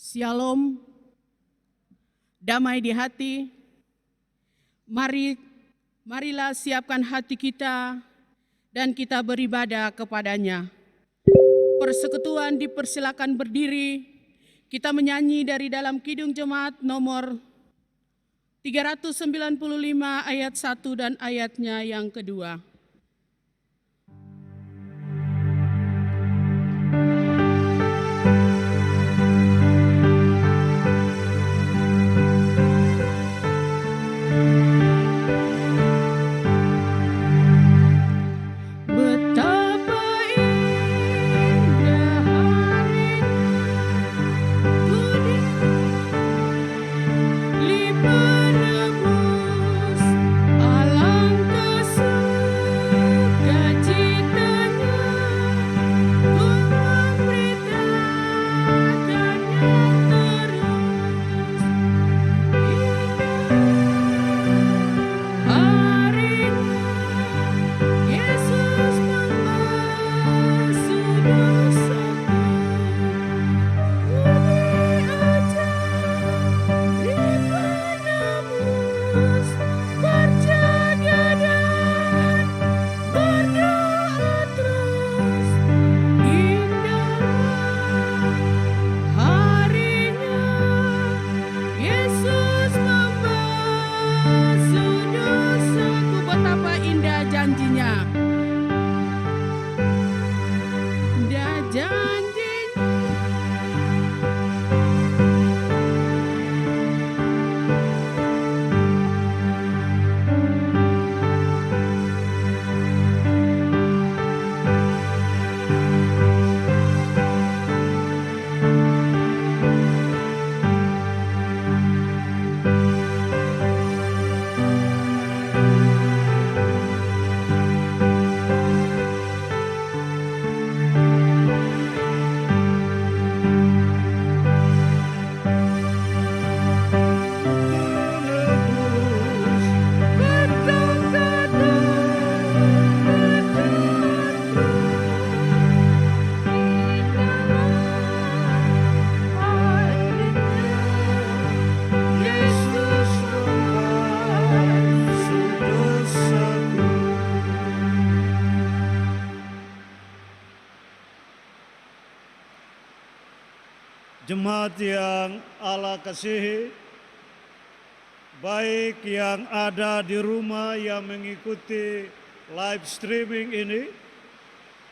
Shalom, damai di hati. Marilah siapkan hati kita dan kita beribadah kepadanya. Persekutuan dipersilakan berdiri. Kita menyanyi dari dalam Kidung Jemaat nomor 395 ayat 1 dan ayatnya yang kedua. Jemaat yang Allah kasihi, baik yang ada di rumah yang mengikuti live streaming ini,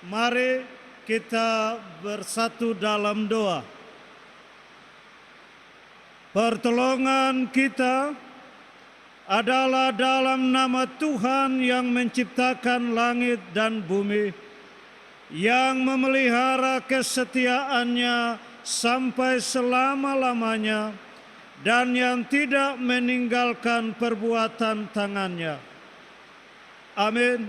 mari kita bersatu dalam doa. Pertolongan kita adalah dalam nama Tuhan yang menciptakan langit dan bumi, yang memelihara kesetiaannya sampai selama-lamanya, dan yang tidak meninggalkan perbuatan tangannya. Amin.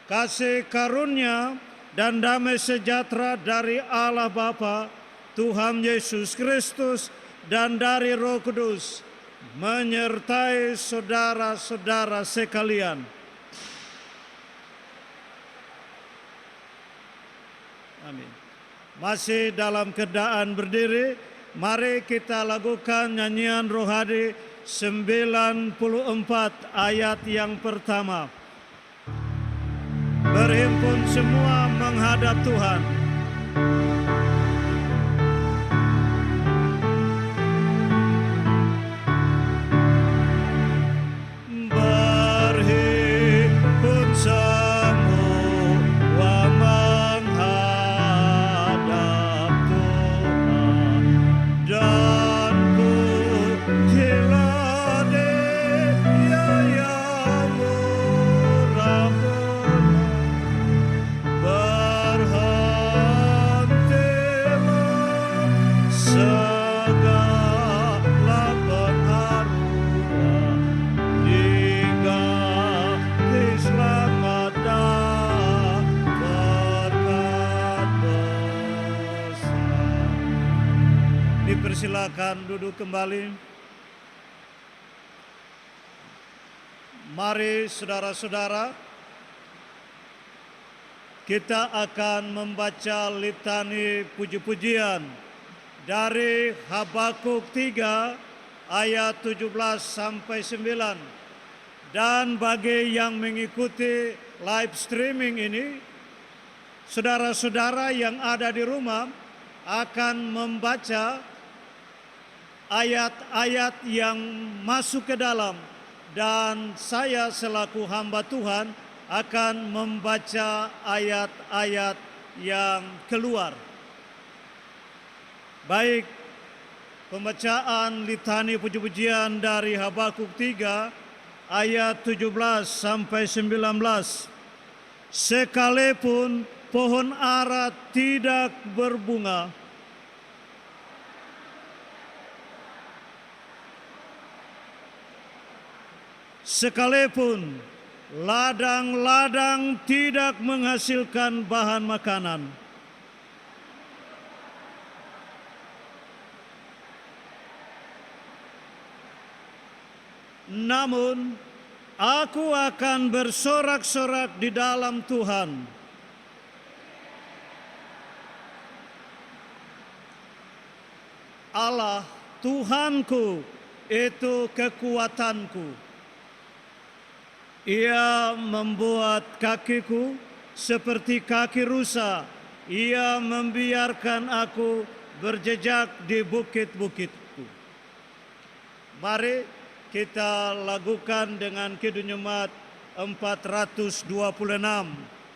Kasih karunia dan damai sejahtera dari Allah Bapa, Tuhan Yesus Kristus, dan dari Roh Kudus menyertai saudara-saudara sekalian. Amin. Masih dalam keadaan berdiri, mari kita lakukan nyanyian rohani 94 ayat yang pertama. Berhimpun semua menghadap Tuhan. Berhimpun semua menghadap Tuhan, dan pujilah Dia yang murah benar. Berhentilah segala pengaruh, diganti selamat dan berkat besar. Dipersilakan duduk kembali. Mari saudara-saudara, kita akan membaca litani puji-pujian dari Habakuk 3 ayat 17 sampai 9. Dan bagi yang mengikuti live streaming ini, saudara-saudara yang ada di rumah akan membaca ayat-ayat yang masuk ke dalam, dan saya selaku hamba Tuhan akan membaca ayat-ayat yang keluar. Baik, pembacaan litani puji-pujian dari Habakuk 3 ayat 17 sampai 19. Sekalipun pohon ara tidak berbunga, sekalipun ladang-ladang tidak menghasilkan bahan makanan, namun aku akan bersorak-sorak di dalam Tuhan. Allah Tuhanku itu kekuatanku. Ia membuat kakiku seperti kaki rusa. Ia membiarkan aku berjejak di bukit-bukitku. Mari kita lakukan dengan Kidung Jemaat 426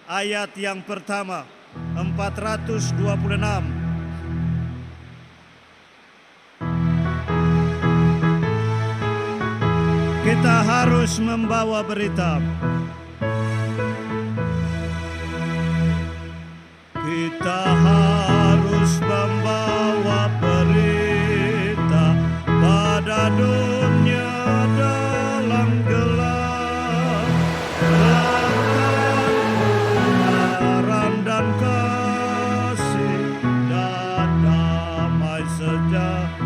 ayat yang pertama. 426. Kita harus membawa berita. Kita harus membawa berita pada dunia dalam gelap, kebenaran dan kasih dan damai sejahtera.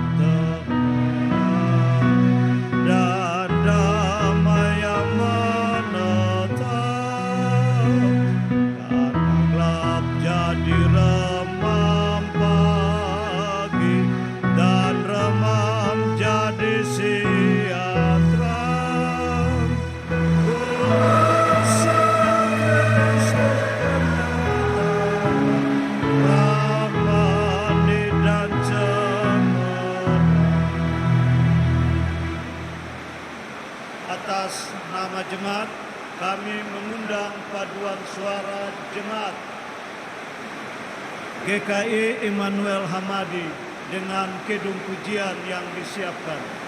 Atas nama jemaat, kami mengundang paduan suara jemaat GKI Immanuel Hamadi dengan kidung pujian yang disiapkan.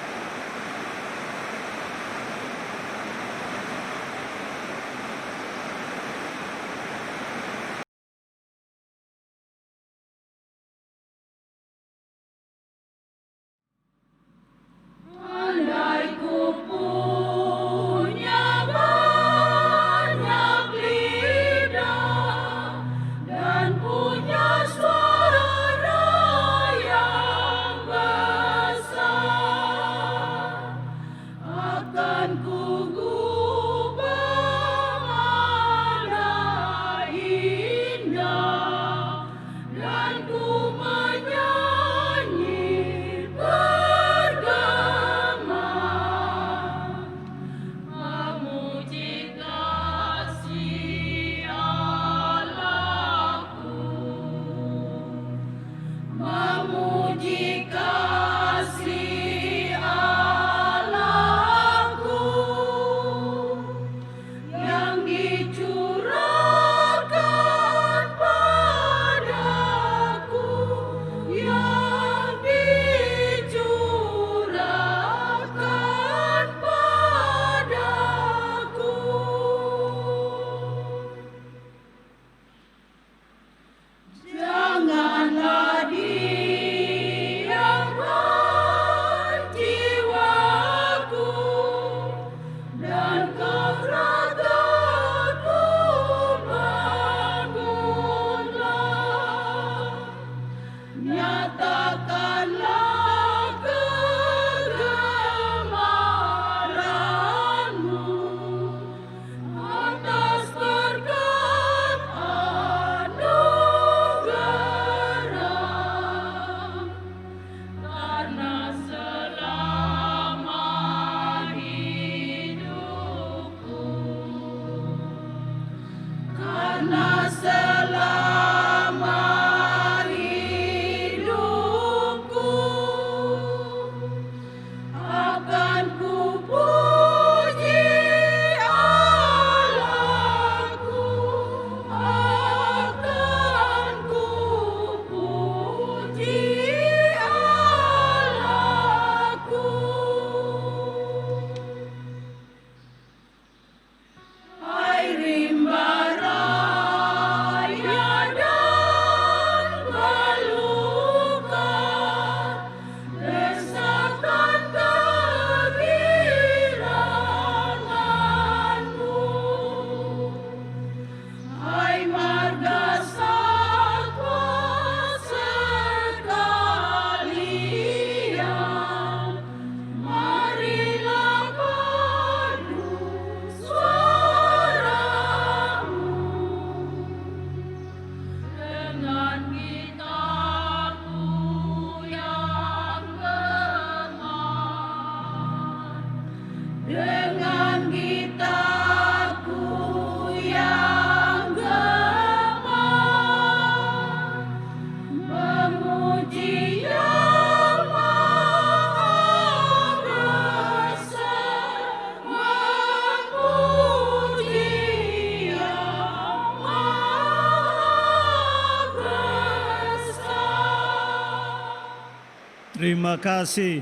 Suara yang besar. Terima kasih.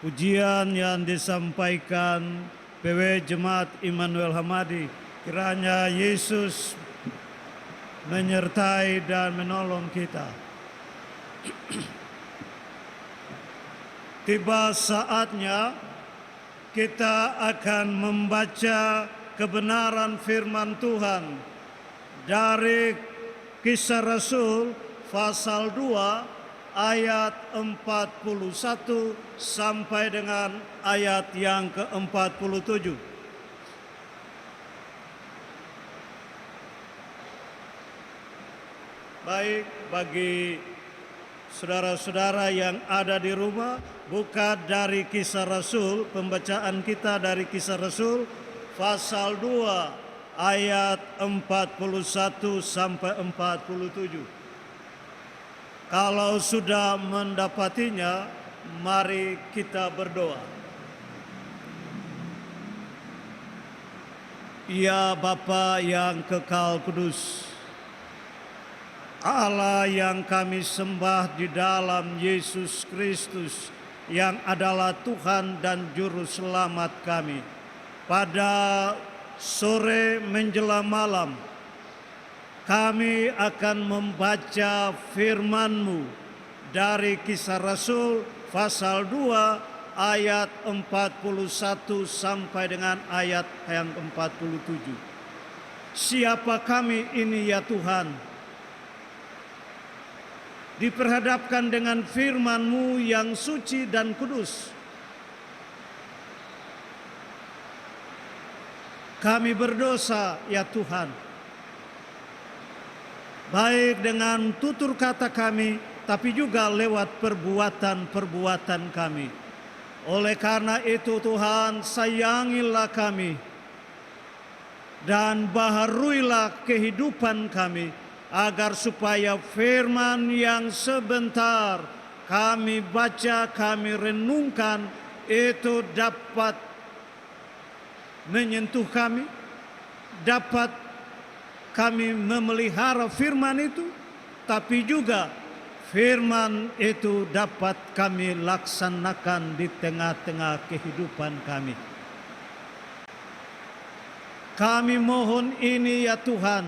Pujian yang disampaikan PW Jemaat Immanuel Hamadi, kiranya Yesus menyertai dan menolong kita. Tiba saatnya kita akan membaca kebenaran firman Tuhan dari Kisah Rasul pasal 2 ayat 41 sampai dengan ayat yang ke-47. Baik, bagi saudara-saudara yang ada di rumah, buka dari Kisah Rasul, pembacaan kita dari Kisah Rasul pasal 2 ayat 41 sampai 47. Kalau sudah mendapatinya, mari kita berdoa. Ya Bapa yang kekal kudus, Allah yang kami sembah di dalam Yesus Kristus yang adalah Tuhan dan Juru Selamat kami. Pada sore menjelang malam, kami akan membaca firman-Mu dari Kisah Rasul pasal 2 ayat 41 sampai dengan ayat yang 47. Siapa kami ini ya Tuhan? Diperhadapkan dengan firman-Mu yang suci dan kudus. Kami berdosa ya Tuhan. Baik dengan tutur kata kami, tapi juga lewat perbuatan-perbuatan kami. Oleh karena itu Tuhan, sayangilah kami dan baharuilah kehidupan kami, agar supaya firman yang sebentar kami baca, kami renungkan, itu dapat menyentuh kami, dapat kami memelihara firman itu, tapi juga firman itu dapat kami laksanakan di tengah-tengah kehidupan kami. Kami mohon ini ya Tuhan,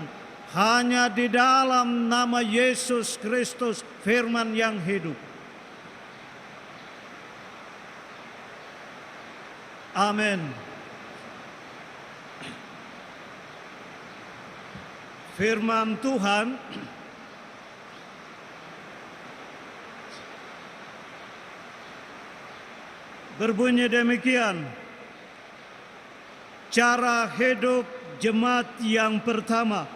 hanya di dalam nama Yesus Kristus, firman yang hidup. Amin. Firman Tuhan berbunyi demikian. Cara hidup jemaat yang pertama.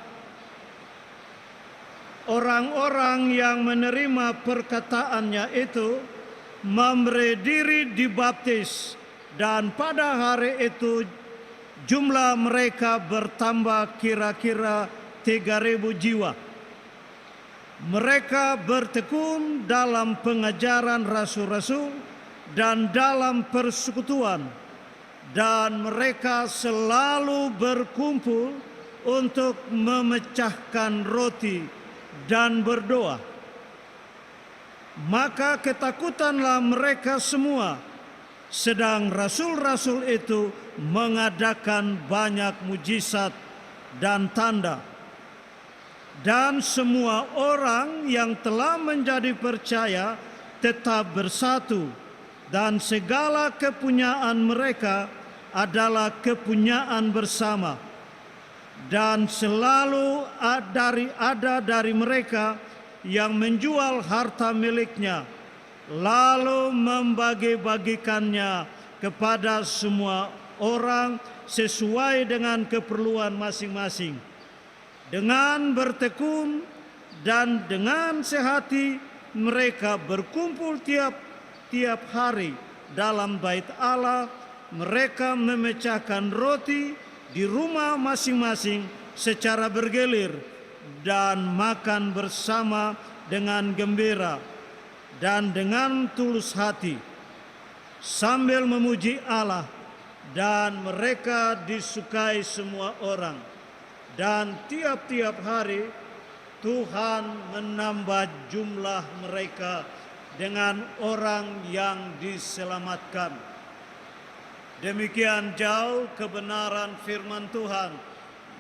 Orang-orang yang menerima perkataannya itu memberi diri dibaptis, dan pada hari itu jumlah mereka bertambah kira-kira 3.000 jiwa. Mereka bertekun dalam pengajaran rasul-rasul dan dalam persekutuan, dan mereka selalu berkumpul untuk memecahkan roti dan berdoa. Maka ketakutanlah mereka semua, sedang rasul-rasul itu mengadakan banyak mujizat dan tanda. Dan semua orang yang telah menjadi percaya tetap bersatu, dan segala kepunyaan mereka adalah kepunyaan bersama. Dan selalu ada dari mereka yang menjual harta miliknya, lalu membagi-bagikannya kepada semua orang sesuai dengan keperluan masing-masing. Dengan bertekun dan dengan sehati mereka berkumpul tiap hari dalam bait Allah. Mereka memecahkan roti di rumah masing-masing secara bergilir dan makan bersama dengan gembira dan dengan tulus hati, sambil memuji Allah, dan mereka disukai semua orang. Dan tiap-tiap hari Tuhan menambah jumlah mereka dengan orang yang diselamatkan. Demikian jauh kebenaran firman Tuhan.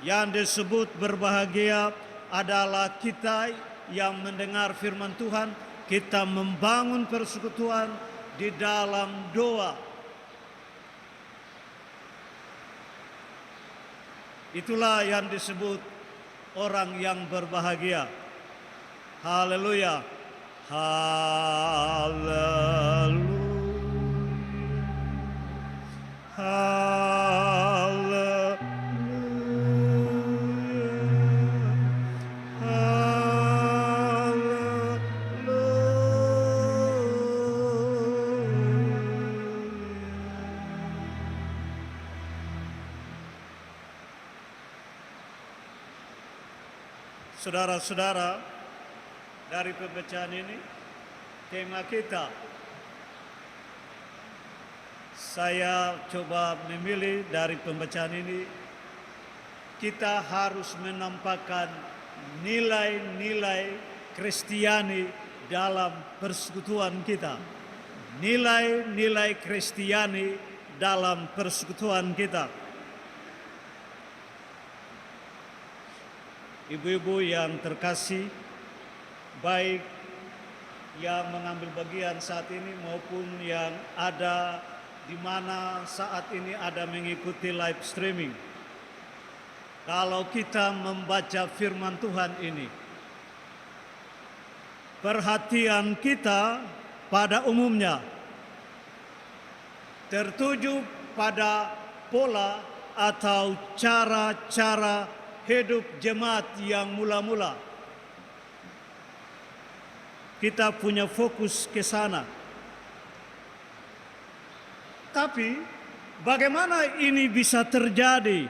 Yang disebut berbahagia adalah kita yang mendengar firman Tuhan, kita membangun persekutuan di dalam doa. Itulah yang disebut orang yang berbahagia. Haleluya. Haleluya. Haleluya. Saudara-saudara, dari pembacaan ini, tema kita, saya coba memilih dari pembacaan ini, kita harus menampakkan nilai-nilai Kristiani dalam persekutuan kita. Nilai-nilai Kristiani dalam persekutuan kita. Ibu-ibu yang terkasih, baik yang mengambil bagian saat ini maupun yang ada di mana saat ini ada mengikuti live streaming. Kalau kita membaca firman Tuhan ini, perhatian kita pada umumnya tertuju pada pola atau cara-cara hidup jemaat yang mula-mula. Kita punya fokus ke sana. Tapi bagaimana ini bisa terjadi?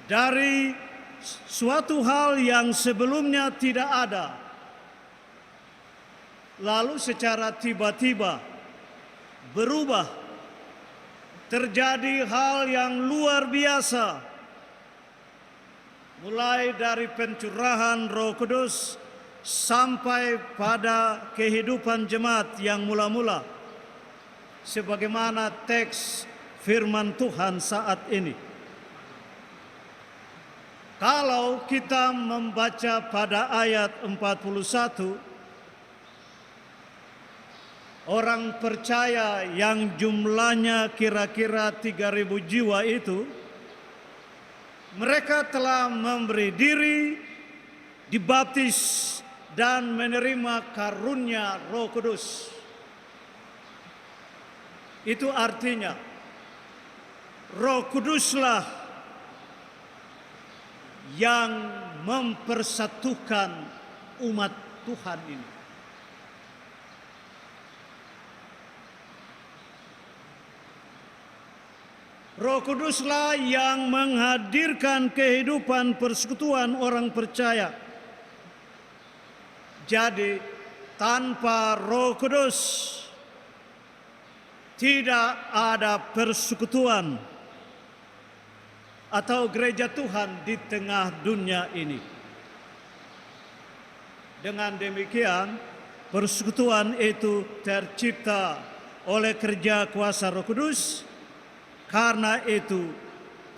Dari suatu hal yang sebelumnya tidak ada, lalu secara tiba-tiba berubah. Terjadi hal yang luar biasa, mulai dari pencurahan Roh Kudus sampai pada kehidupan jemaat yang mula-mula, sebagaimana teks firman Tuhan saat ini. Kalau kita membaca pada ayat 41, orang percaya yang jumlahnya kira-kira 3.000 jiwa itu, mereka telah memberi diri, dibaptis, dan menerima karunia Roh Kudus. Itu artinya Roh Kuduslah yang mempersatukan umat Tuhan ini. Roh Kuduslah yang menghadirkan kehidupan persekutuan orang percaya. Jadi tanpa Roh Kudus tidak ada persekutuan atau gereja Tuhan di tengah dunia ini. Dengan demikian, persekutuan itu tercipta oleh kerja kuasa Roh Kudus. Karena itu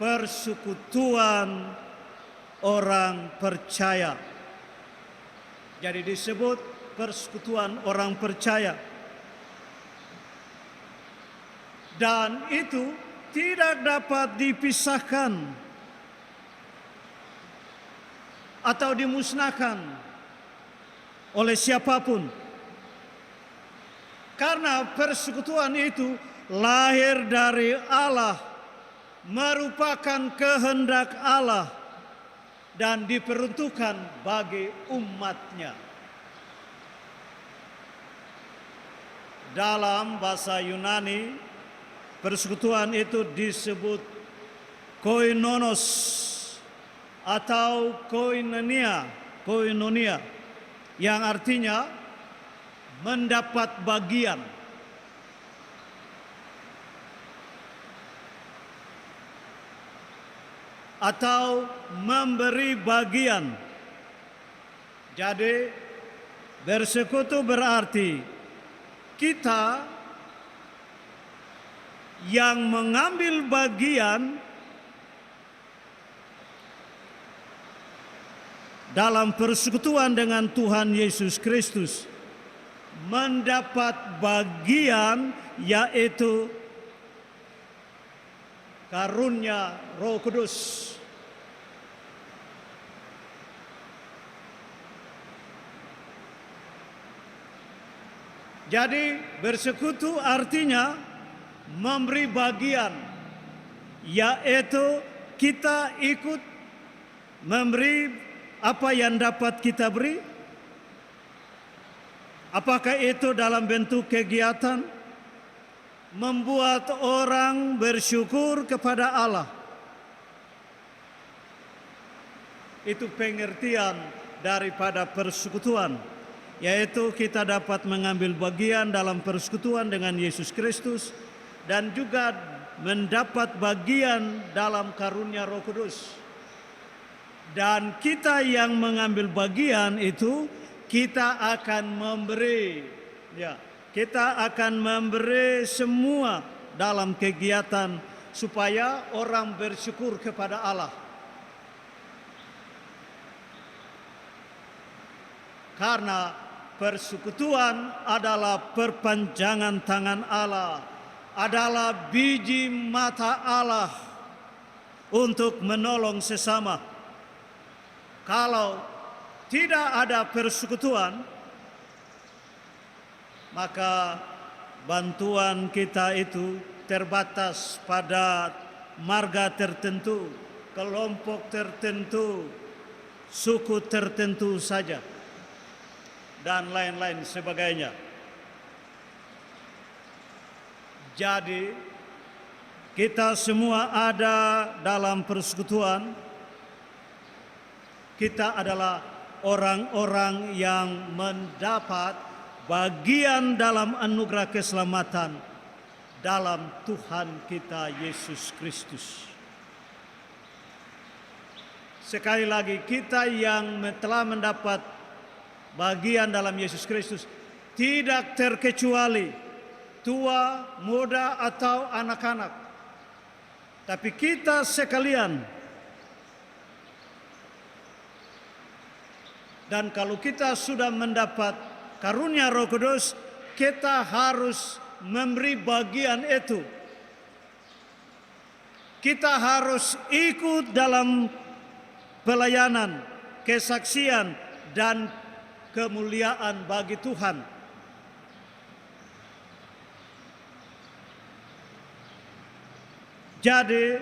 persekutuan orang percaya. Jadi disebut persekutuan orang percaya. Dan itu tidak dapat dipisahkan atau dimusnahkan oleh siapapun. Karena persekutuan itu lahir dari Allah, merupakan kehendak Allah, dan diperuntukkan bagi umatnya. Dalam bahasa Yunani, persekutuan itu disebut koinonos atau koinonia, yang artinya mendapat bagian. Atau memberi bagian. Jadi bersekutu berarti kita yang mengambil bagian dalam persekutuan dengan Tuhan Yesus Kristus mendapat bagian, yaitu karunia Roh Kudus. Jadi bersekutu artinya memberi bagian, yaitu kita ikut memberi apa yang dapat kita beri. Apakah itu dalam bentuk kegiatan membuat orang bersyukur kepada Allah. Itu pengertian daripada persekutuan, yaitu kita dapat mengambil bagian dalam persekutuan dengan Yesus Kristus dan juga mendapat bagian dalam karunia Roh Kudus. Dan kita yang mengambil bagian itu, kita akan memberi, ya, kita akan memberi semua dalam kegiatan supaya orang bersyukur kepada Allah. Karena persekutuan adalah perpanjangan tangan Allah, adalah biji mata Allah untuk menolong sesama. Kalau tidak ada persekutuan, maka bantuan kita itu terbatas pada marga tertentu, kelompok tertentu, suku tertentu saja, dan lain-lain sebagainya. Jadi kita semua ada dalam persekutuan. Kita adalah orang-orang yang mendapat bagian dalam anugerah keselamatan dalam Tuhan kita Yesus Kristus. Sekali lagi, kita yang telah mendapat bagian dalam Yesus Kristus tidak terkecuali tua, muda, atau anak-anak. Tapi kita sekalian. Dan kalau kita sudah mendapat karunia Roh Kudus, kita harus memberi bagian itu. Kita harus ikut dalam pelayanan, kesaksian, dan kemuliaan bagi Tuhan. Jadi,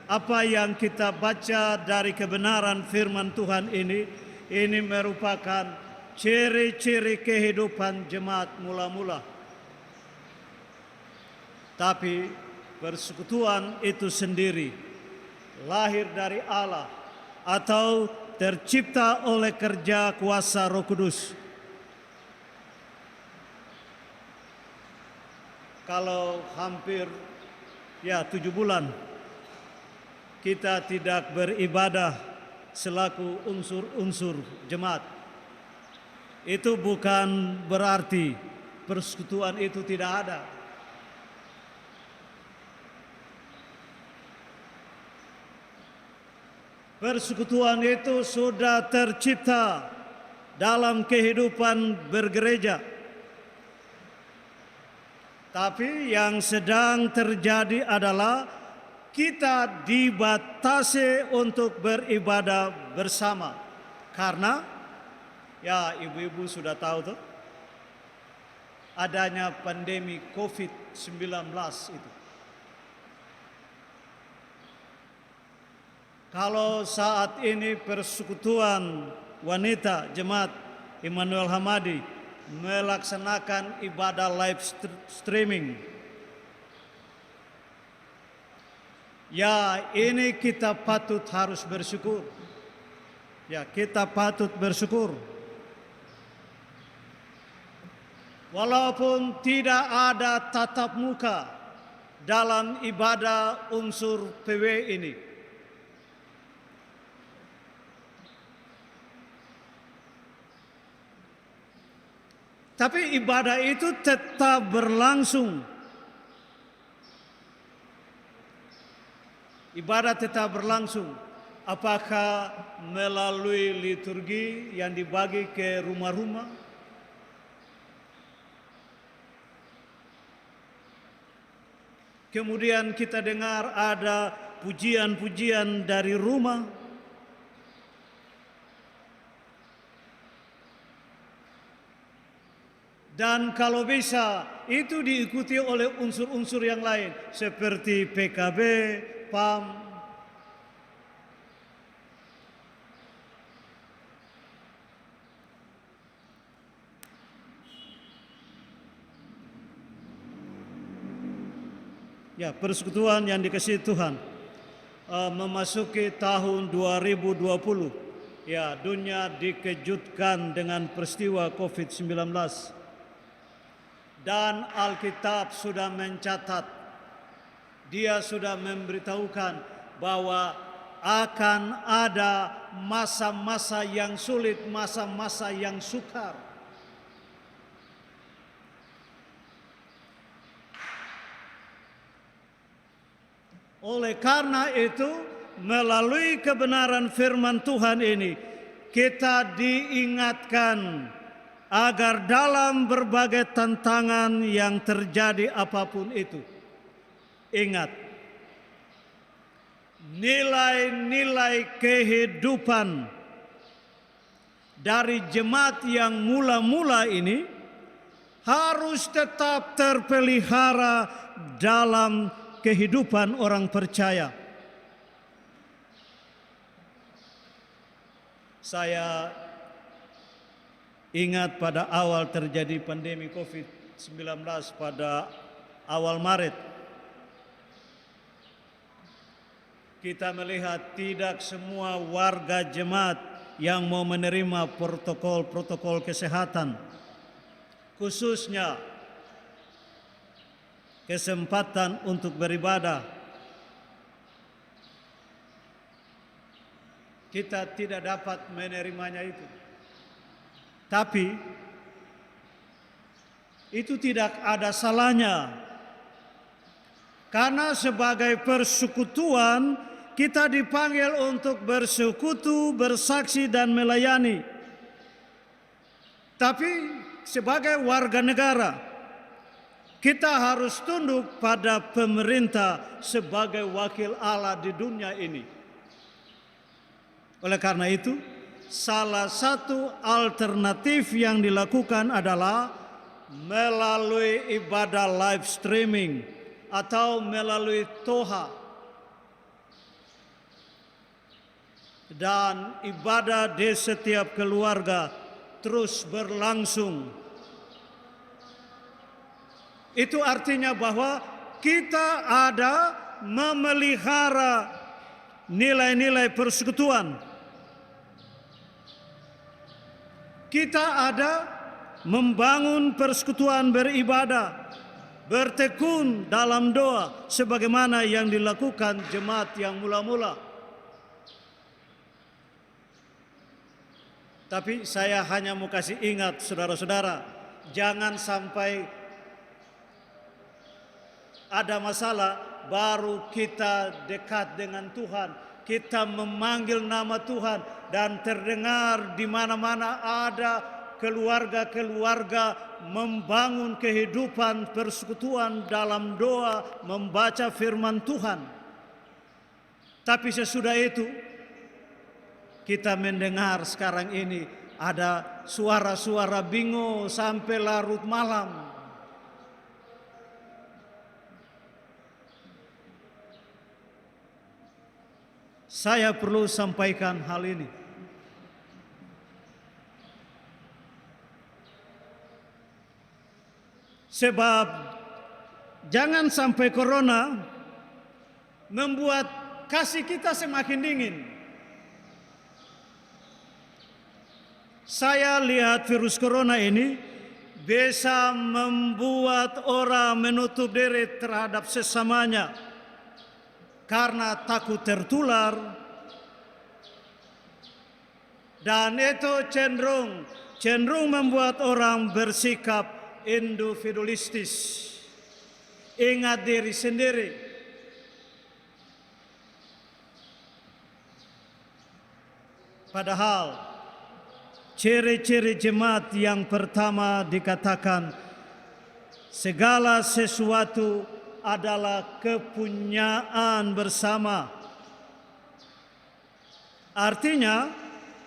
apa yang kita baca dari kebenaran firman Tuhan ini merupakan ciri-ciri kehidupan jemaat mula-mula. Tapi persekutuan itu sendiri lahir dari Allah atau tercipta oleh kerja kuasa Roh Kudus. Kalau hampir 7 bulan kita tidak beribadah selaku unsur-unsur jemaat, itu bukan berarti persekutuan itu tidak ada. Persekutuan itu sudah tercipta dalam kehidupan bergereja. Tapi yang sedang terjadi adalah kita dibatasi untuk beribadah bersama. Karena, ibu-ibu sudah tahu tuh, adanya pandemi COVID-19 itu. Kalau saat ini persekutuan wanita jemaat Immanuel Hamadi melaksanakan ibadah live streaming, ini kita patut harus bersyukur. Kita patut bersyukur. Walaupun tidak ada tatap muka dalam ibadah unsur PW ini. Tapi ibadah itu tetap berlangsung. Ibadah tetap berlangsung. Apakah melalui liturgi yang dibagi ke rumah-rumah? Kemudian kita dengar ada pujian-pujian dari rumah. Dan kalau bisa itu diikuti oleh unsur-unsur yang lain seperti PKB, PAM. Ya, persekutuan yang dikasihi Tuhan, memasuki tahun 2020. Ya, dunia dikejutkan dengan peristiwa COVID-19. Dan Alkitab sudah mencatat, dia sudah memberitahukan bahwa akan ada masa-masa yang sulit, masa-masa yang sukar. Oleh karena itu, melalui kebenaran firman Tuhan ini, kita diingatkan agar dalam berbagai tantangan yang terjadi apapun itu, ingat, nilai-nilai kehidupan dari jemaat yang mula-mula ini harus tetap terpelihara dalam kehidupan orang percaya. Saya ingat pada awal terjadi pandemi COVID-19 pada awal Maret. Kita melihat tidak semua warga jemaat yang mau menerima protokol-protokol kesehatan, khususnya kesempatan untuk beribadah. Kita tidak dapat menerimanya itu. Tapi itu tidak ada salahnya. Karena sebagai persekutuan kita dipanggil untuk bersekutu, bersaksi dan melayani. Tapi sebagai warga negara kita harus tunduk pada pemerintah sebagai wakil Allah di dunia ini. Oleh karena itu, salah satu alternatif yang dilakukan adalah melalui ibadah live streaming atau melalui toha. Dan ibadah di setiap keluarga terus berlangsung. Itu artinya bahwa kita ada memelihara nilai-nilai persekutuan. Kita ada membangun persekutuan beribadah, bertekun dalam doa sebagaimana yang dilakukan jemaat yang mula-mula. Tapi saya hanya mau kasih ingat saudara-saudara, jangan sampai ada masalah baru kita dekat dengan Tuhan, kita memanggil nama Tuhan dan terdengar di mana-mana ada keluarga-keluarga membangun kehidupan persekutuan dalam doa, membaca firman Tuhan. Tapi sesudah itu kita mendengar sekarang ini ada suara-suara bingung sampai larut malam. Saya perlu sampaikan hal ini. Sebab jangan sampai corona membuat kasih kita semakin dingin. Saya lihat virus corona ini bisa membuat orang menutup diri terhadap sesamanya karena takut tertular, dan itu cenderung cenderung membuat orang bersikap individualistis, ingat diri sendiri. Padahal ciri-ciri jemaat yang pertama dikatakan segala sesuatu adalah kepunyaan bersama. Artinya,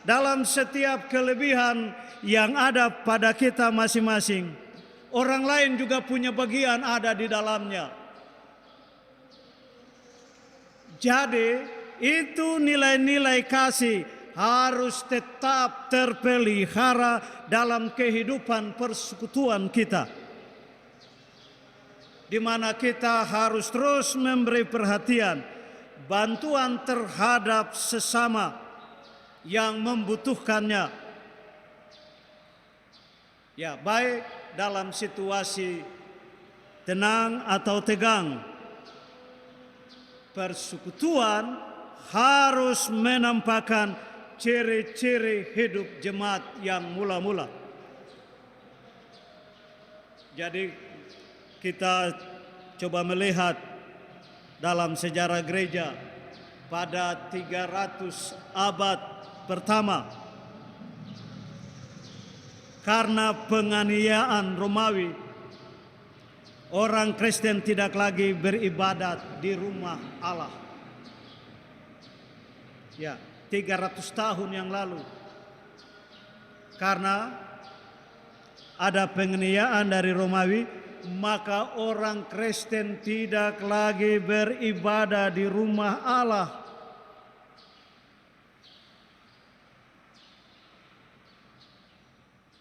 dalam setiap kelebihan yang ada pada kita masing-masing, orang lain juga punya bagian ada di dalamnya. Jadi, itu nilai-nilai kasih harus tetap terpelihara dalam kehidupan persekutuan kita, di mana kita harus terus memberi perhatian, bantuan terhadap sesama yang membutuhkannya. Ya, baik dalam situasi tenang atau tegang, persekutuan harus menampakkan ciri-ciri hidup jemaat yang mula-mula. Jadi kita coba melihat dalam sejarah gereja pada 300 abad pertama, karena penganiayaan Romawi, orang Kristen tidak lagi beribadat di rumah Allah. Ya, 300 tahun yang lalu. Karena ada penganiayaan dari Romawi, maka orang Kristen tidak lagi beribadah di rumah Allah.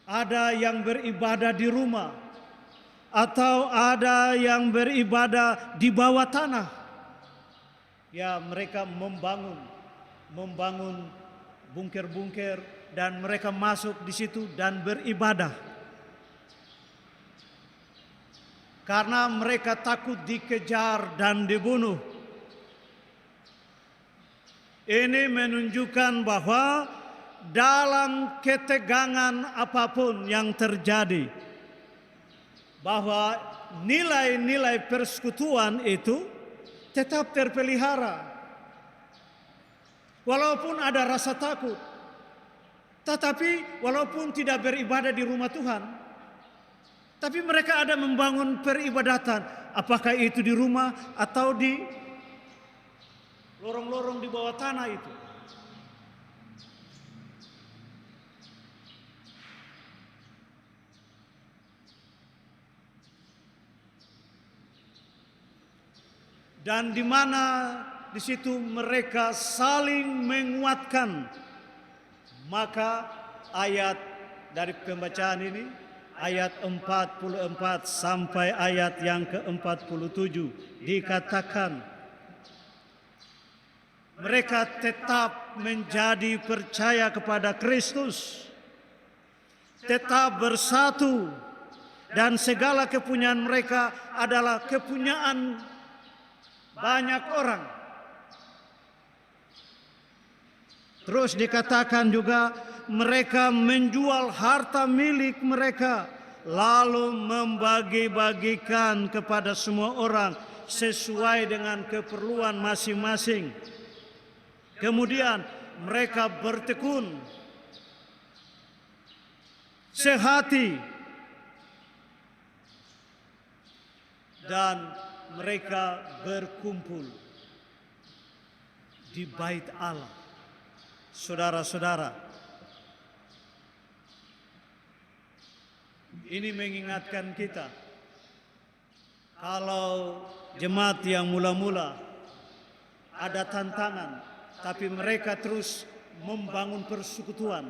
Ada yang beribadah di rumah, atau ada yang beribadah di bawah tanah. Ya, mereka membangun bunker-bunker dan mereka masuk di situ dan beribadah. Karena mereka takut dikejar dan dibunuh. Ini menunjukkan bahwa dalam ketegangan apapun yang terjadi, bahwa nilai-nilai persekutuan itu tetap terpelihara. Walaupun ada rasa takut, tetapi walaupun tidak beribadah di rumah Tuhan, tapi mereka ada membangun peribadatan, apakah itu di rumah atau di lorong-lorong di bawah tanah itu. Dan di mana di situ mereka saling menguatkan. Maka ayat dari pembacaan ini, ayat 44 sampai ayat yang ke-47 dikatakan mereka tetap menjadi percaya kepada Kristus, tetap bersatu, dan segala kepunyaan mereka adalah kepunyaan banyak orang. Terus dikatakan juga mereka menjual harta milik mereka lalu membagi-bagikan kepada semua orang sesuai dengan keperluan masing-masing. Kemudian mereka bertekun, sehati, dan mereka berkumpul di bait Allah. Saudara-saudara, ini mengingatkan kita kalau jemaat yang mula-mula ada tantangan, tapi mereka terus membangun persekutuan.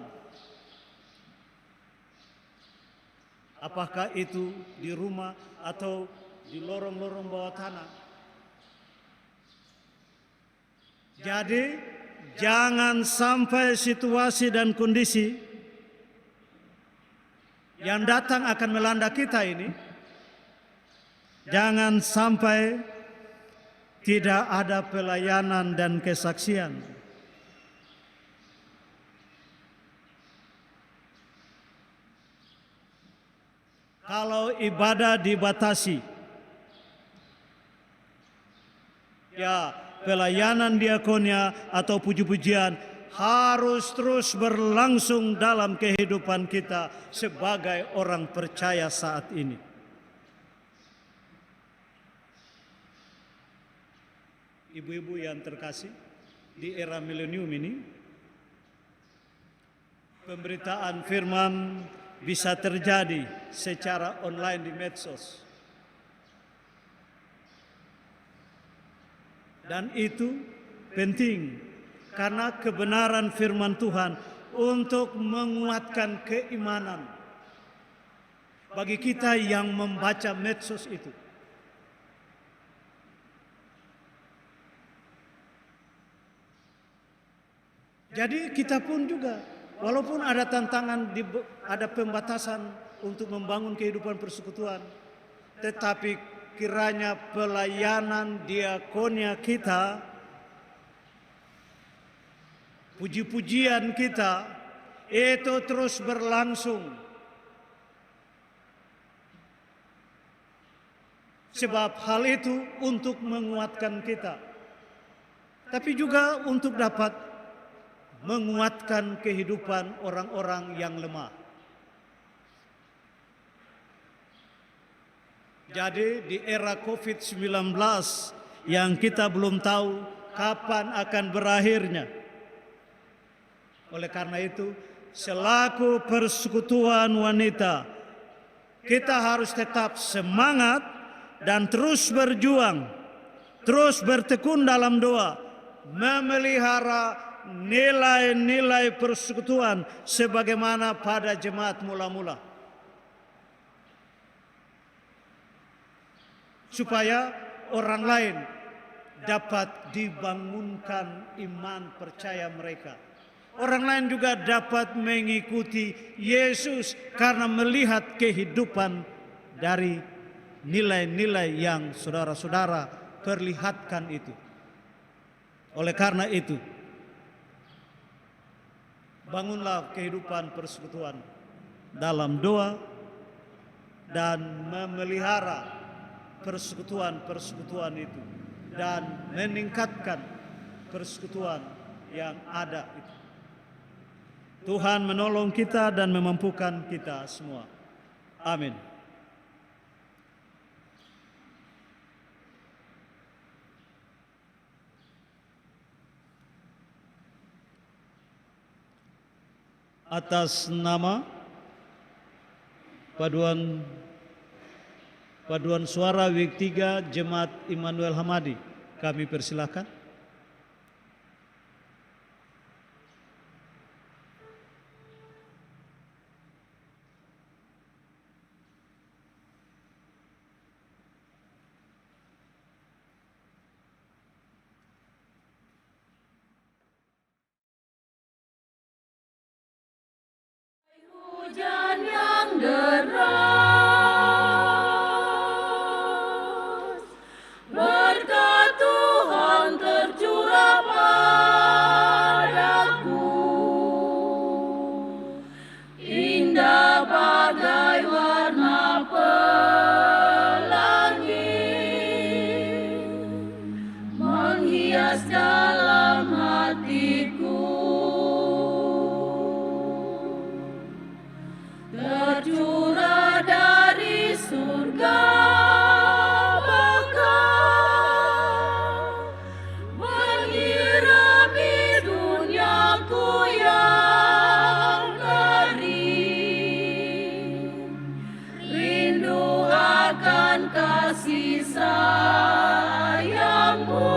Apakah itu di rumah atau di lorong-lorong bawah tanah. Jadi jangan sampai situasi dan kondisi yang datang akan melanda kita ini, jangan sampai tidak ada pelayanan dan kesaksian. Kalau ibadah dibatasi, ya pelayanan diakonia atau puji-pujian harus terus berlangsung dalam kehidupan kita sebagai orang percaya saat ini. Ibu-ibu yang terkasih, di era milenium ini, pemberitaan firman bisa terjadi secara online di medsos. Dan itu penting karena kebenaran firman Tuhan untuk menguatkan keimanan bagi kita yang membaca medsos itu. Jadi kita pun juga, walaupun ada tantangan, ada pembatasan untuk membangun kehidupan persekutuan, tetapi kiranya pelayanan diakonia kita, puji-pujian kita, itu terus berlangsung. Sebab hal itu untuk menguatkan kita, tapi juga untuk dapat menguatkan kehidupan orang-orang yang lemah. Jadi di era COVID-19 yang kita belum tahu kapan akan berakhirnya. Oleh karena itu, selaku persekutuan wanita, kita harus tetap semangat dan terus berjuang, terus bertekun dalam doa, memelihara nilai-nilai persekutuan sebagaimana pada jemaat mula-mula. Supaya orang lain dapat dibangunkan iman percaya mereka. Orang lain juga dapat mengikuti Yesus karena melihat kehidupan dari nilai-nilai yang saudara-saudara perlihatkan itu. Oleh karena itu, bangunlah kehidupan persekutuan dalam doa dan memelihara persekutuan-persekutuan itu dan meningkatkan persekutuan yang ada itu. Tuhan menolong kita dan memampukan kita semua. Amin. Atas nama Paduan Suara Week 3 Jemaat Immanuel Hamadi, kami persilakan. Hujan yang deras, berkat Tuhan tercurah padaku. Indah bagai warna pelangi, menghias dalam hatiku. Tercurah dari surga Bapa, menyirapi duniaku yang kering. Rindu akan kasih sayang-Mu,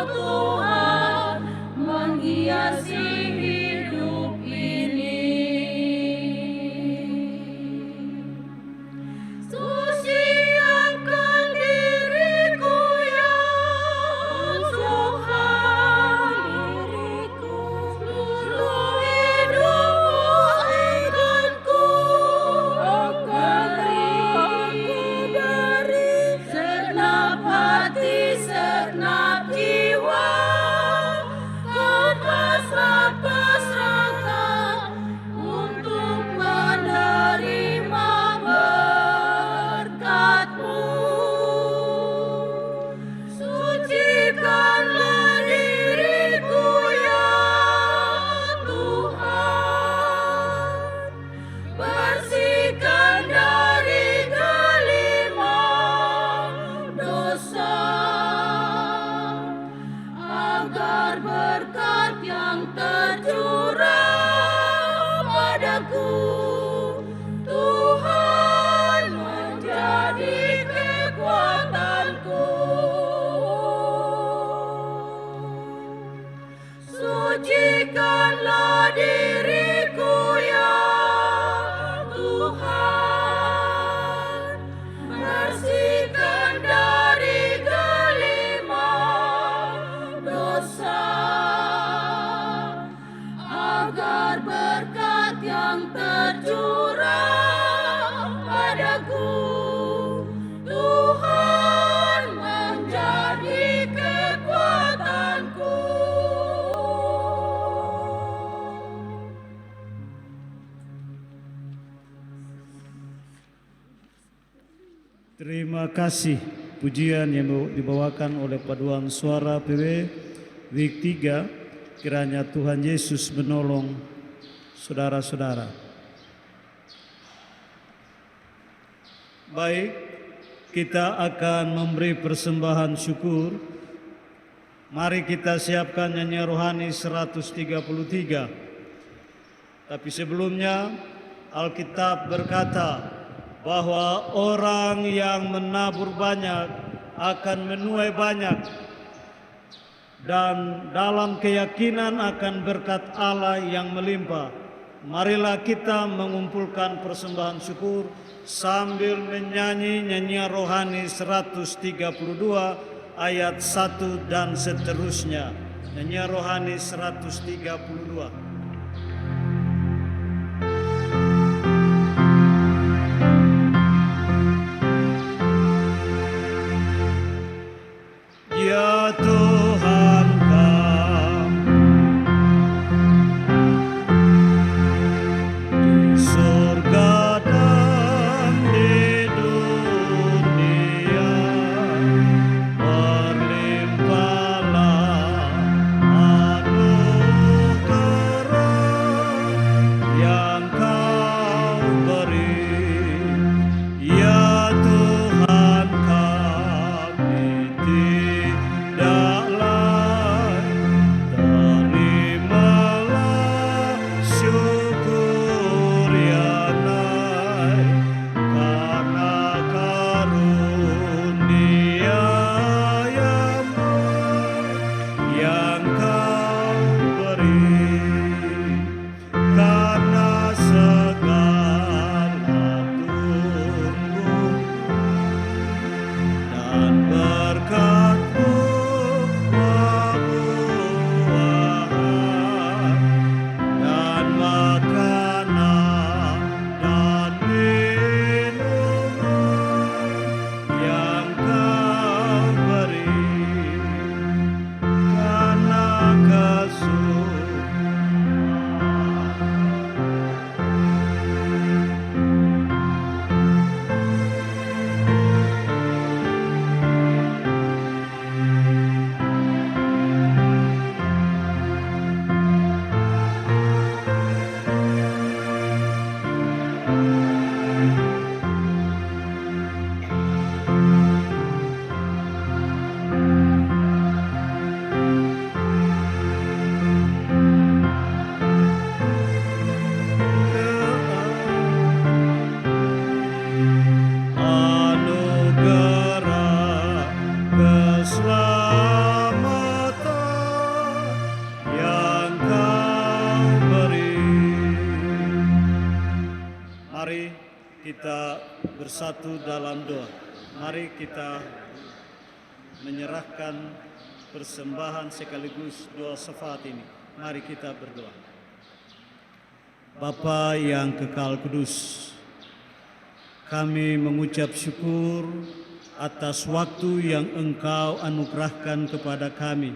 Tuhan, menghiasi hidup ini. Siapkan diriku yang Tuhan, seluruh hidupku akan dari segenap hati, segenap jiwa, kau pasrah Sucikanlah diriku ya Tuhan, bersihkan dari kelima dosa, agar berkat yang tercurah padaku Tuhan menjadi kekuatanku. Terima kasih pujian yang dibawakan oleh paduan suara PW Week 3. Kiranya Tuhan Yesus menolong saudara-saudara. Baik, kita akan memberi persembahan syukur. Mari kita siapkan nyanyian rohani 133. Tapi sebelumnya Alkitab berkata bahwa orang yang menabur banyak akan menuai banyak, dan dalam keyakinan akan berkat Allah yang melimpah. Marilah kita mengumpulkan persembahan syukur sambil menyanyi nyanyian rohani 132 ayat 1 dan seterusnya. Nyanyian rohani 132. Ya Tuhan kami, di surga dan di dunia, berlimpahlah anugerah yang Kau beri. Ya Tuhan kami, terimalah syukur yang naik karena karunia yang Kau beri, karena segala tumbuh dan berkat-Mu buah-buahan dan makanan dan minuman yang Kau beri, karena anugerah keselamatan yang Kau beri. Mari kita bersatu dalam doa. Mari kita menyerahkan persembahan sekaligus doa syafaat ini. Mari kita berdoa. Bapa yang kekal kudus, kami mengucap syukur atas waktu yang Engkau anugerahkan kepada kami.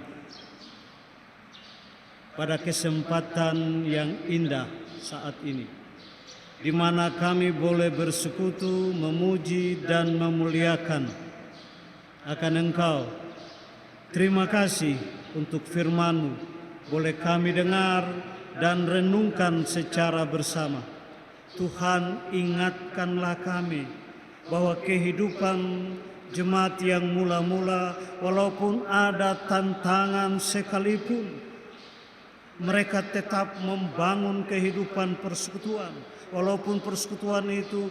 Pada kesempatan yang indah saat ini, di mana kami boleh bersekutu, memuji dan memuliakan akan Engkau. Terima kasih untuk firman-Mu, boleh kami dengar dan renungkan secara bersama. Tuhan, ingatkanlah kami bahwa kehidupan jemaat yang mula-mula, walaupun ada tantangan sekalipun, mereka tetap membangun kehidupan persekutuan. Walaupun persekutuan itu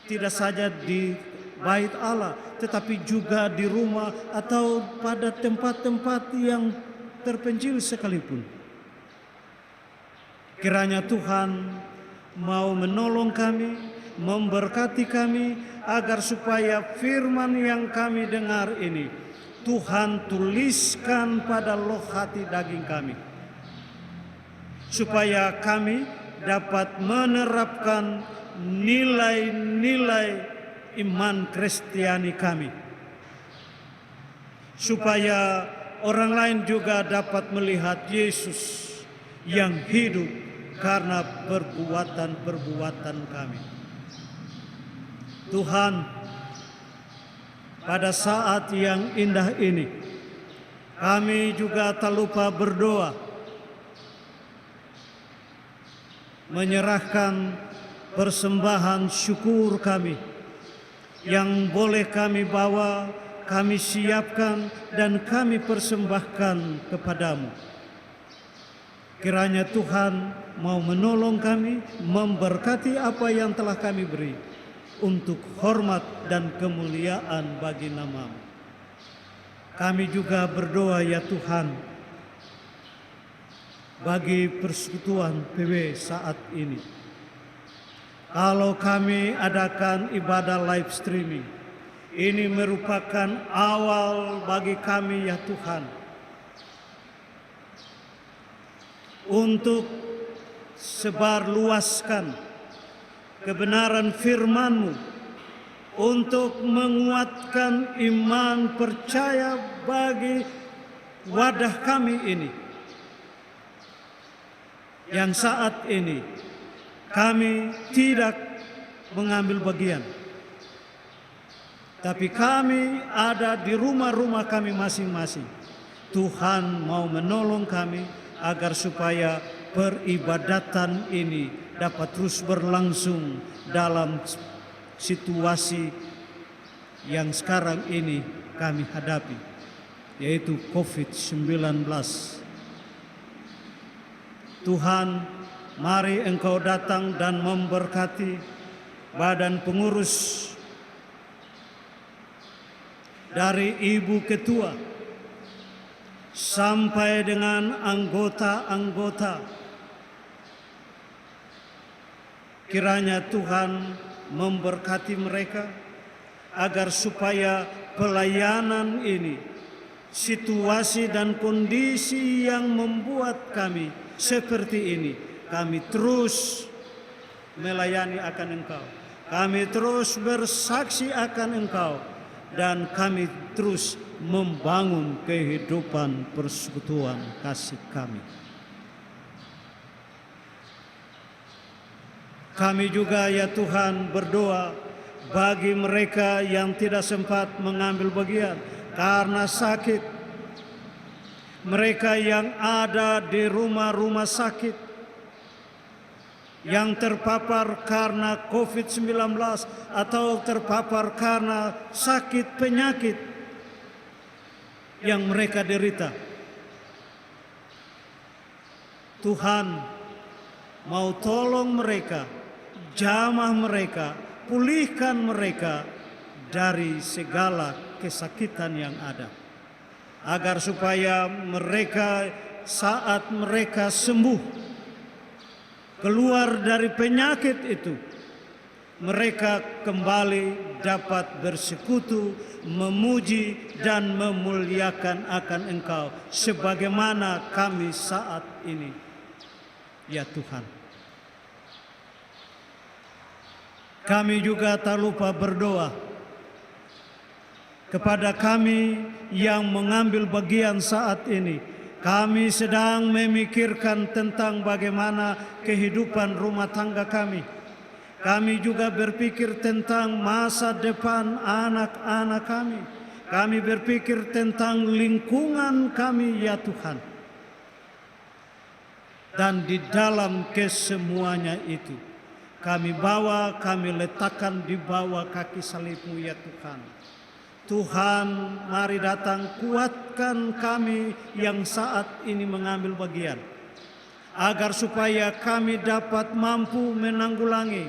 tidak saja di bait Allah, tetapi juga di rumah atau pada tempat-tempat yang terpencil sekalipun. Kiranya Tuhan mau menolong kami, memberkati kami, agar supaya firman yang kami dengar ini Tuhan tuliskan pada loh hati daging kami, supaya kami dapat menerapkan nilai-nilai iman Kristiani kami, supaya orang lain juga dapat melihat Yesus yang hidup karena perbuatan-perbuatan kami. Tuhan, pada saat yang indah ini, kami juga tak lupa berdoa, menyerahkan persembahan syukur kami yang boleh kami bawa, kami siapkan, dan kami persembahkan kepadamu. Kiranya Tuhan mau menolong kami, memberkati apa yang telah kami beri, untuk hormat dan kemuliaan bagi nama-Mu. Kami juga berdoa ya Tuhan, bagi persekutuan PW saat ini. Kalau kami adakan ibadah live streaming, ini merupakan awal bagi kami ya Tuhan, untuk sebarluaskan kebenaran firman-Mu, untuk menguatkan iman percaya bagi wadah kami ini, yang saat ini kami tidak mengambil bagian, tapi kami ada di rumah-rumah kami masing-masing. Tuhan mau menolong kami agar supaya peribadatan ini dapat terus berlangsung dalam situasi yang sekarang ini kami hadapi, yaitu COVID-19. Tuhan, mari Engkau datang dan memberkati badan pengurus, dari Ibu Ketua sampai dengan anggota-anggota. Kiranya Tuhan memberkati mereka agar supaya pelayanan ini, situasi dan kondisi yang membuat kami seperti ini, kami terus melayani akan Engkau, kami terus bersaksi akan Engkau, dan kami terus membangun kehidupan persekutuan kasih kami. Kami juga ya Tuhan berdoa bagi mereka yang tidak sempat mengambil bagian karena sakit, mereka yang ada di rumah-rumah sakit, yang terpapar karena COVID-19 atau terpapar karena sakit penyakit yang mereka derita. Tuhan mau tolong mereka, jamah mereka, pulihkan mereka dari segala kesakitan yang ada, agar supaya mereka saat mereka sembuh, keluar dari penyakit itu, mereka kembali dapat bersekutu, memuji dan memuliakan akan Engkau sebagaimana kami saat ini. Ya Tuhan, kami juga tak lupa berdoa kepada kami yang mengambil bagian saat ini. Kami sedang memikirkan tentang bagaimana kehidupan rumah tangga kami. Kami juga berpikir tentang masa depan anak-anak kami. Kami berpikir tentang lingkungan kami ya Tuhan. Dan di dalam kesemuanya itu, kami bawa, kami letakkan di bawah kaki salib-Mu ya Tuhan. Tuhan, mari datang kuatkan kami yang saat ini mengambil bagian, agar supaya kami dapat mampu menanggulangi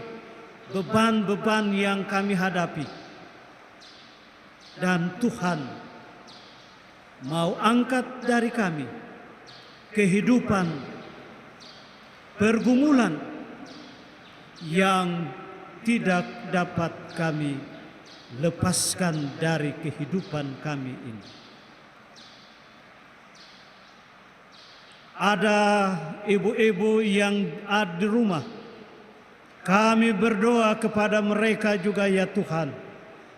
beban-beban yang kami hadapi. Dan Tuhan mau angkat dari kami kehidupan, pergumulan yang tidak dapat kami lepaskan dari kehidupan kami ini. Ada ibu-ibu yang ada di rumah. Kami berdoa kepada mereka juga ya Tuhan.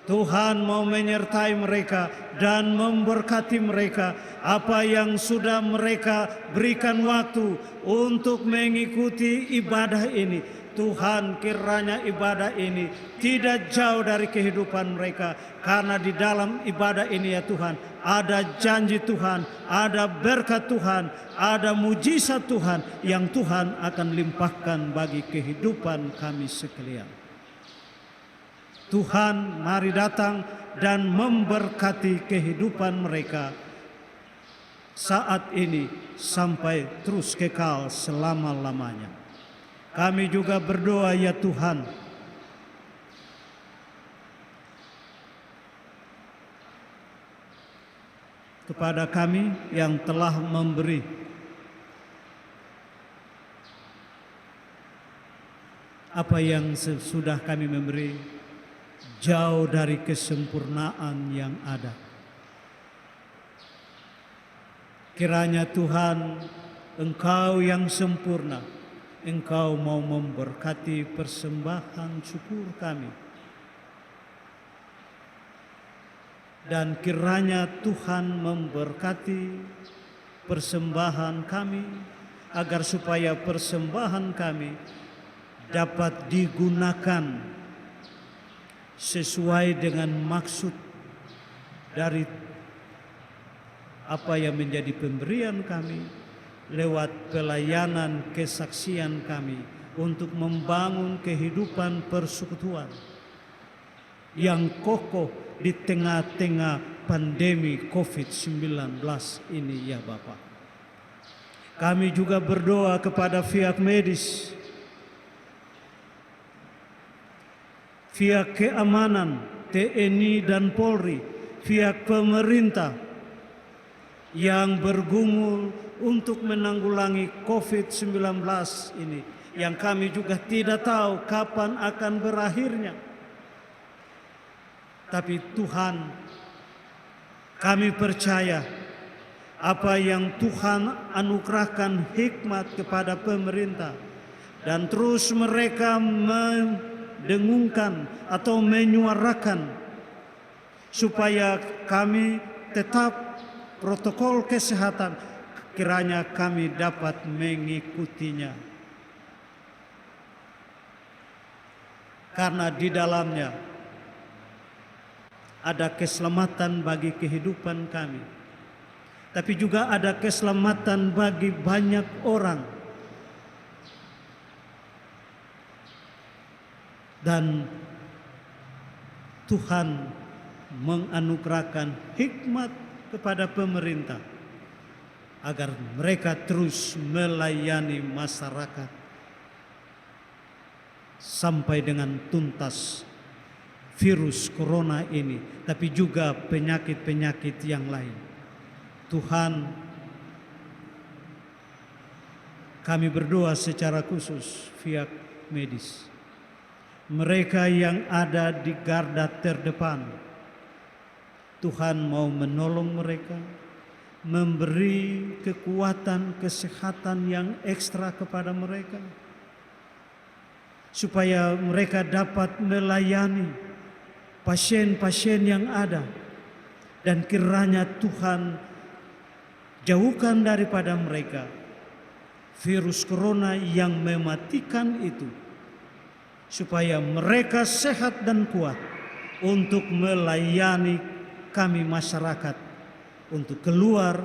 Tuhan mau menyertai mereka dan memberkati mereka. Apa yang sudah mereka berikan waktu untuk mengikuti ibadah ini, Tuhan, kiranya ibadah ini tidak jauh dari kehidupan mereka. Karena di dalam ibadah ini ya Tuhan, ada janji Tuhan, ada berkat Tuhan, ada mujizat Tuhan yang Tuhan akan limpahkan bagi kehidupan kami sekalian. Tuhan, mari datang dan memberkati kehidupan mereka saat ini sampai terus kekal selama-lamanya. Kami juga berdoa ya Tuhan, kepada kami yang telah memberi apa yang sudah kami memberi jauh dari kesempurnaan yang ada. Kiranya Tuhan, Engkau yang sempurna, Engkau mau memberkati persembahan syukur kami. Dan kiranya Tuhan memberkati persembahan kami, agar supaya persembahan kami dapat digunakan sesuai dengan maksud dari apa yang menjadi pemberian kami, lewat pelayanan kesaksian kami untuk membangun kehidupan persekutuan yang kokoh di tengah-tengah pandemi COVID-19 ini ya Bapa. Kami juga berdoa kepada pihak medis, pihak keamanan, TNI dan Polri, pihak pemerintah yang bergumul untuk menanggulangi COVID-19 ini, yang kami juga tidak tahu kapan akan berakhirnya. Tapi Tuhan, kami percaya apa yang Tuhan anugerahkan hikmat kepada pemerintah, dan terus mereka mendengungkan atau menyuarakan supaya kami tetap protokol kesehatan, kiranya kami dapat mengikutinya. Karena di dalamnya ada keselamatan bagi kehidupan kami, tapi juga ada keselamatan bagi banyak orang. Dan Tuhan menganugerahkan hikmat kepada pemerintah agar mereka terus melayani masyarakat sampai dengan tuntas virus corona ini, tapi juga penyakit-penyakit yang lain. Tuhan, kami berdoa secara khusus pihak medis, mereka yang ada di garda terdepan. Tuhan mau menolong mereka, memberi kekuatan kesehatan yang ekstra kepada mereka, supaya mereka dapat melayani pasien-pasien yang ada. Dan kiranya Tuhan jauhkan daripada mereka virus corona yang mematikan itu, supaya mereka sehat dan kuat untuk melayani kami masyarakat, untuk keluar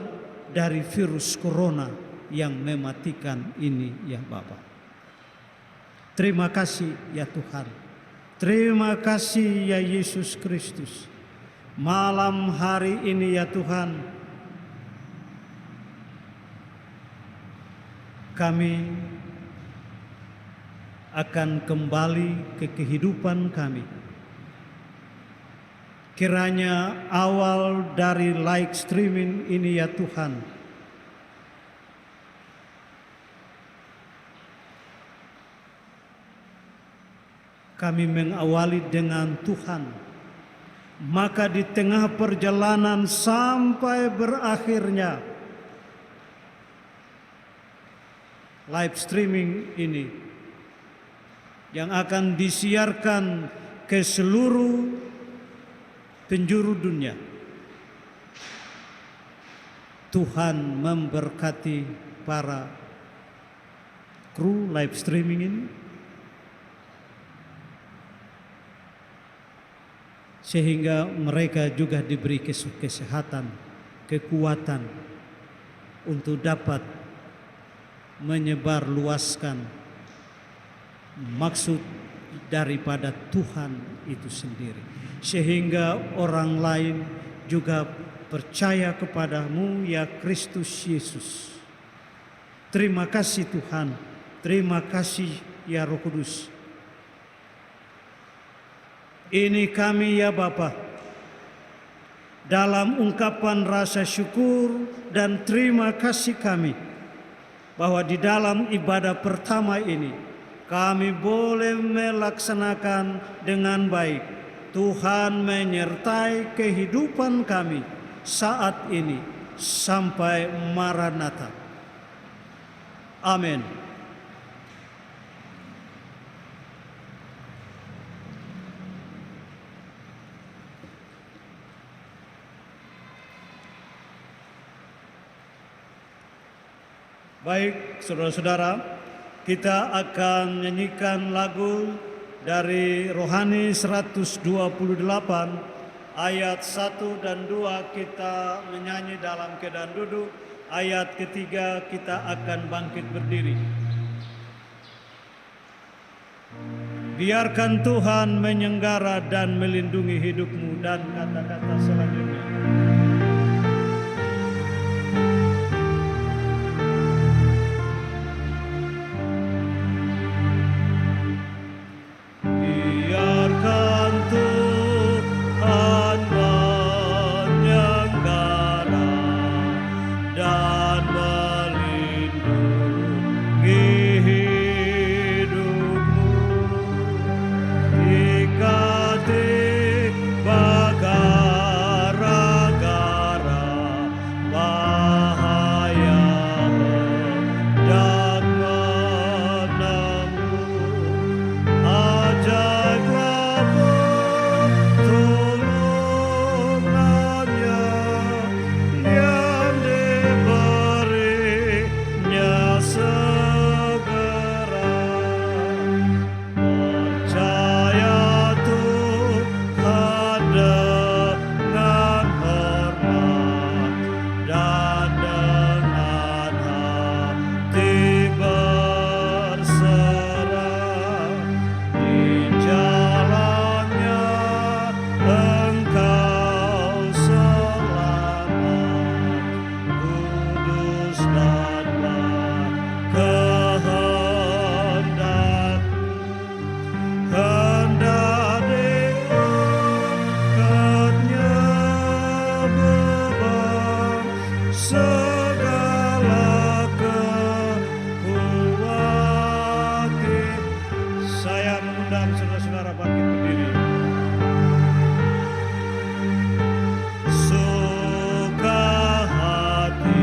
dari virus corona yang mematikan ini ya Bapa. Terima kasih ya Tuhan. Terima kasih ya Yesus Kristus. Malam hari ini ya Tuhan, kami akan kembali ke kehidupan kami. Kiranya awal dari live streaming ini ya Tuhan, kami mengawali dengan Tuhan. Maka di tengah perjalanan sampai berakhirnya live streaming ini yang akan disiarkan ke seluruh penjuru dunia, Tuhan memberkati para kru live streaming ini, sehingga mereka juga diberi kesehatan, kekuatan untuk dapat menyebarluaskan maksud daripada Tuhan itu sendiri, sehingga orang lain juga percaya kepadamu ya Kristus Yesus. Terima kasih Tuhan, terima kasih ya Roh Kudus. Ini kami ya Bapa, dalam ungkapan rasa syukur dan terima kasih kami, bahwa di dalam ibadah pertama ini kami boleh melaksanakan dengan baik. Tuhan menyertai kehidupan kami saat ini sampai Maranatha. Amin. Baik, saudara-saudara, kita akan nyanyikan lagu dari Rohani 128 ayat 1 dan 2 kita menyanyi dalam keadaan duduk. Ayat ketiga kita akan bangkit berdiri. Biarkan Tuhan menyenggara dan melindungi hidupmu, dan kata-kata selanjutnya. Biarkan Tuhan menyenggara dan melindungi hidupmu. Jika tiba gara-gara bahaya hendak menempuh, ajaiblah pertolongannya yang diberinya segera. Percaya Tuhan dengan hormat dan dengan hati berserah. Di jalannya engkau selamat, kudus dan berkehendak. Hendak diangkatnya beban segala kekuatan. Saya mengundang saudara-saudara bangkit berdiri. Suka hati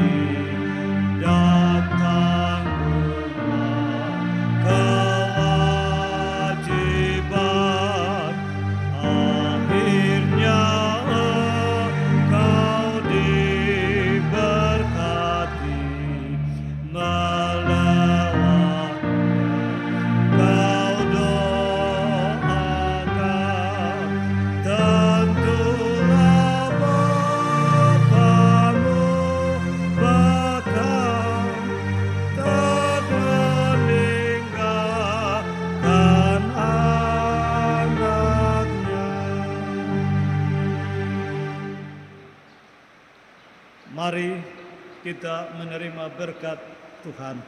dan tanggungan kewajiban, akhirnya engkau diberkati melewati. Kau doakan, tentulah Bapamu bakal tak meninggalkan anaknya. Mari kita menerima berkat Tuhan.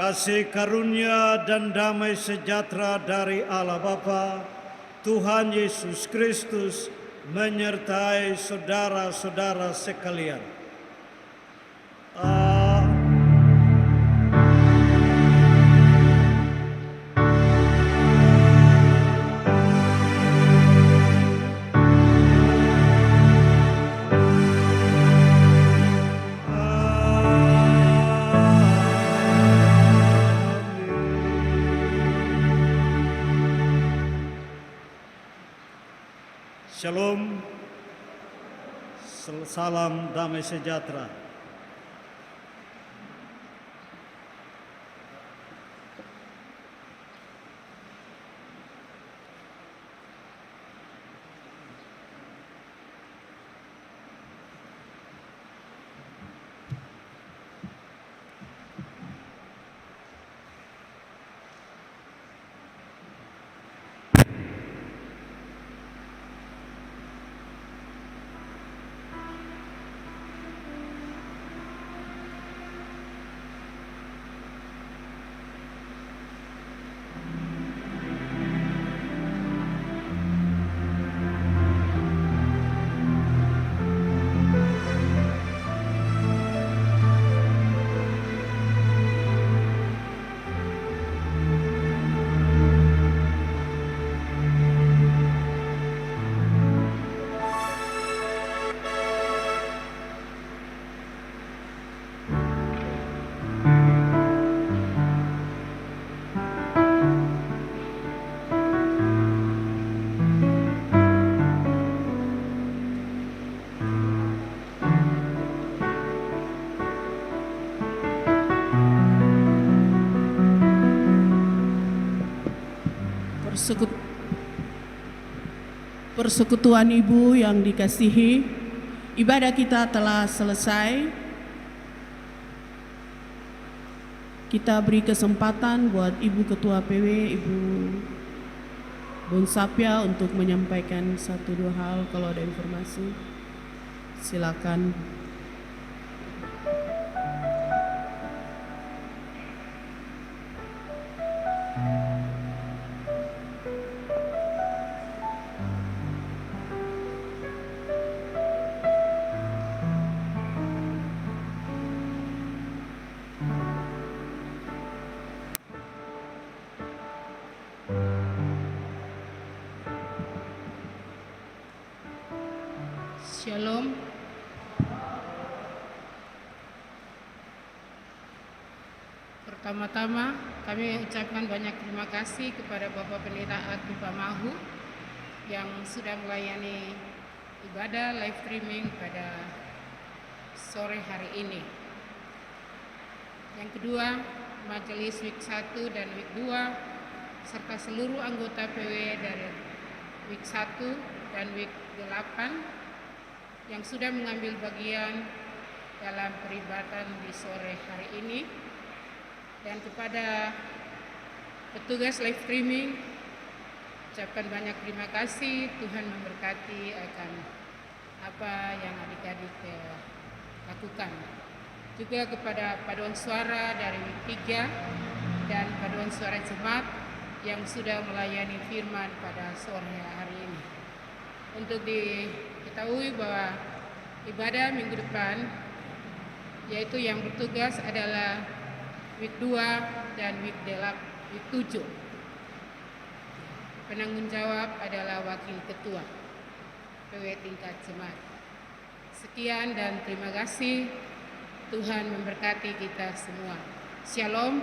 Kasih karunia dan damai sejahtera dari Allah Bapa, Tuhan Yesus Kristus menyertai saudara-saudara sekalian. Salam damai sejahtera. Persekutuan Ibu yang dikasihi, ibadah kita telah selesai. Kita beri kesempatan buat Ibu Ketua PW, Ibu Bonsapia untuk menyampaikan 1-2 hal. Kalau ada informasi, silakan. Shalom. Pertama-tama kami ucapkan banyak terima kasih kepada Bapak Pendeta Atu Pamahu yang sudah melayani ibadah live streaming pada sore hari ini. Yang kedua, Majelis Week 1 dan Week 2 serta seluruh anggota PW dari Week 1 dan Week 8 yang sudah mengambil bagian dalam peribadatan di sore hari ini, dan kepada petugas live streaming ucapkan banyak terima kasih. Tuhan memberkati akan apa yang adik-adik lakukan. Juga kepada paduan suara dari Week 3 dan paduan suara jemaat yang sudah melayani firman pada sore hari ini. Untuk diketahui bahwa ibadah minggu depan, yaitu yang bertugas adalah Week 2 dan Week 7. Penanggung jawab adalah Wakil Ketua PW tingkat jemaat. Sekian dan terima kasih. Tuhan memberkati kita semua. Shalom.